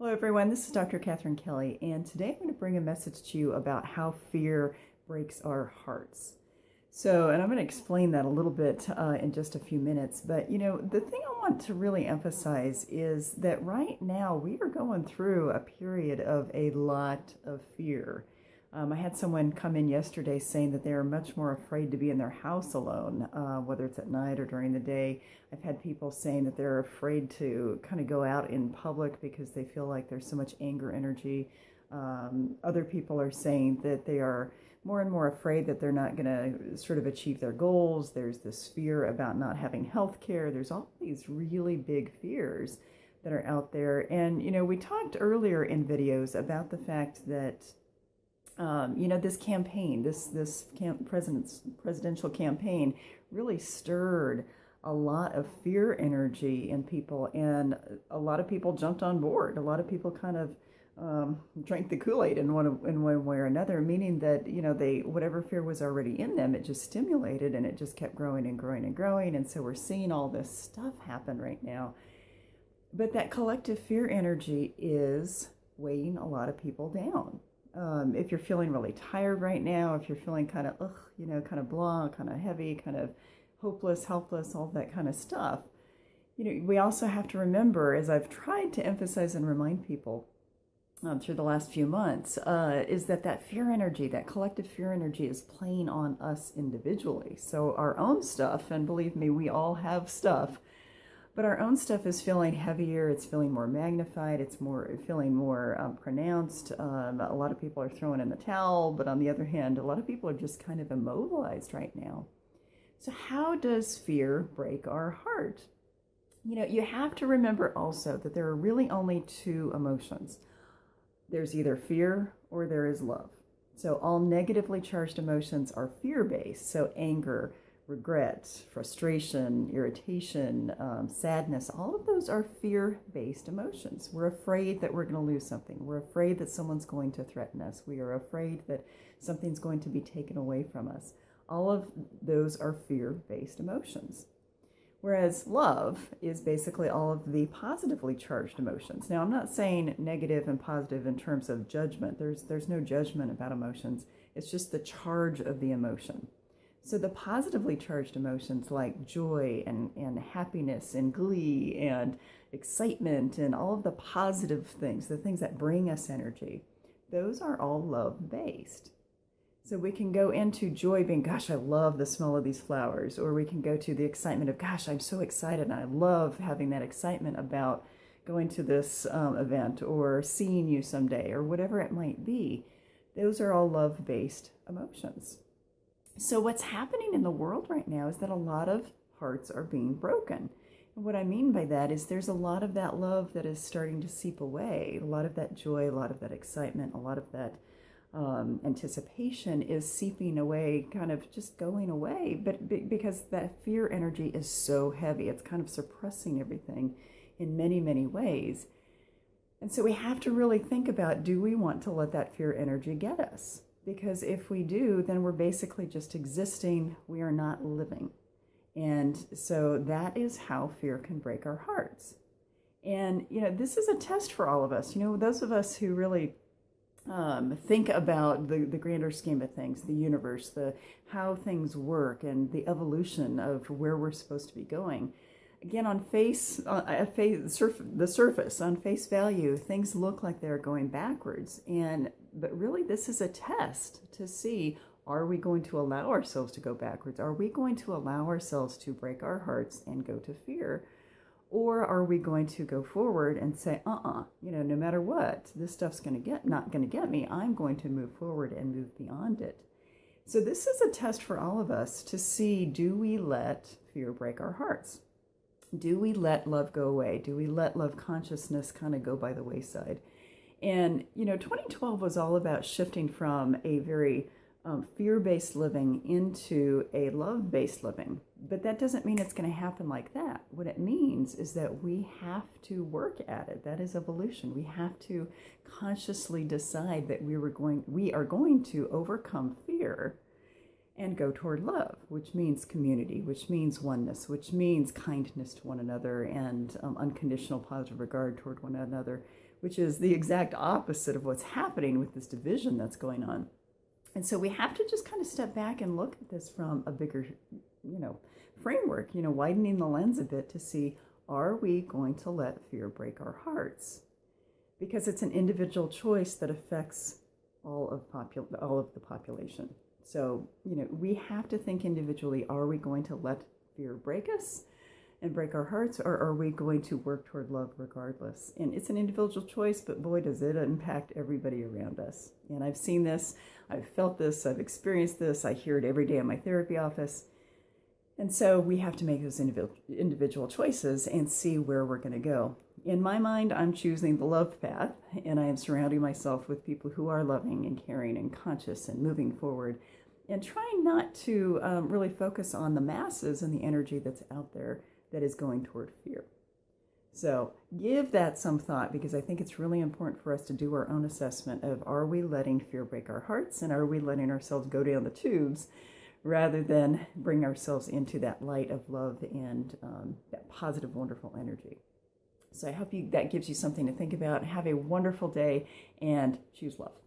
Hello, everyone. This is Dr. Catherine Kelly, and today I'm going to bring a message to you about how fear breaks our hearts. And I'm going to explain that a little bit in just a few minutes. But, the thing I want to really emphasize is that right now we are going through a period of a lot of fear. I had someone come in yesterday saying that they are much more afraid to be in their house alone, whether it's at night or during the day. I've had people saying that they're afraid to kind of go out in public because they feel like there's so much anger energy. Other people are saying that they are more and more afraid that they're not going to sort of achieve their goals. There's this fear about not having health care. There's all these really big fears that are out there. And, we talked earlier in videos about the fact that this campaign, presidential campaign, really stirred a lot of fear energy in people, and a lot of people jumped on board. A lot of people kind of drank the Kool-Aid in one way or another, meaning that they whatever fear was already in them, it just stimulated, and it just kept growing and growing and growing. And so we're seeing all this stuff happen right now. But that collective fear energy is weighing a lot of people down. If you're feeling really tired right now, if you're feeling kind of, kind of blah, kind of heavy, kind of hopeless, helpless, all that kind of stuff, we also have to remember, as I've tried to emphasize and remind people through the last few months, is that fear energy, that collective fear energy is playing on us individually. So our own stuff, and believe me, we all have stuff, but our own stuff is feeling heavier, it's feeling more magnified, it's feeling more pronounced. A lot of people are throwing in the towel, but on the other hand, a lot of people are just kind of immobilized right now. So how does fear break our heart? You have to remember also that there are really only two emotions. There's either fear or there is love. So all negatively charged emotions are fear-based. So anger, regret, frustration, irritation, sadness, all of those are fear-based emotions. We're afraid that we're going to lose something. We're afraid that someone's going to threaten us. We are afraid that something's going to be taken away from us. All of those are fear-based emotions. Whereas love is basically all of the positively charged emotions. Now, I'm not saying negative and positive in terms of judgment. There's no judgment about emotions. It's just the charge of the emotion. So the positively charged emotions like joy and happiness and glee and excitement and all of the positive things, the things that bring us energy, those are all love-based. So we can go into joy being, gosh, I love the smell of these flowers. Or we can go to the excitement of, gosh, I'm so excited and I love having that excitement about going to this event or seeing you someday or whatever it might be. Those are all love-based emotions. So what's happening in the world right now is that a lot of hearts are being broken. And what I mean by that is there's a lot of that love that is starting to seep away. A lot of that joy, a lot of that excitement, a lot of that anticipation is seeping away, kind of just going away. But because that fear energy is so heavy, it's kind of suppressing everything in many, many ways. And so we have to really think about, do we want to let that fear energy get us? Because if we do, then we're basically just existing. We are not living. And so that is how fear can break our hearts. And, this is a test for all of us. Those of us who really think about the grander scheme of things, the universe, how things work, and the evolution of where we're supposed to be going. Again, the surface, on face value, things look like they're going backwards. But really, this is a test to see, are we going to allow ourselves to go backwards? Are we going to allow ourselves to break our hearts and go to fear? Or are we going to go forward and say, no matter what, this stuff's not going to get me. I'm going to move forward and move beyond it. So this is a test for all of us to see, do we let fear break our hearts? Do we let love go away? Do we let love consciousness kind of go by the wayside? And, 2012 was all about shifting from a very fear-based living into a love-based living. But that doesn't mean it's going to happen like that. What it means is that we have to work at it. That is evolution. We have to consciously decide that we are going to overcome fear and go toward love, which means community, which means oneness, which means kindness to one another and unconditional positive regard toward one another, which is the exact opposite of what's happening with this division that's going on. And so we have to just kind of step back and look at this from a bigger, framework, widening the lens a bit to see, are we going to let fear break our hearts? Because it's an individual choice that affects all of the population. So, we have to think individually, are we going to let fear break us and break our hearts, or are we going to work toward love regardless? And it's an individual choice, but boy, does it impact everybody around us. And I've seen this, I've felt this, I've experienced this, I hear it every day in my therapy office. And so we have to make those individual choices and see where we're going to go. In my mind, I'm choosing the love path, and I am surrounding myself with people who are loving and caring and conscious and moving forward, and trying not to really focus on the masses and the energy that's out there that is going toward fear. So give that some thought, because I think it's really important for us to do our own assessment of, are we letting fear break our hearts, and are we letting ourselves go down the tubes rather than bring ourselves into that light of love and that positive, wonderful energy. So I hope that gives you something to think about. Have a wonderful day and choose love.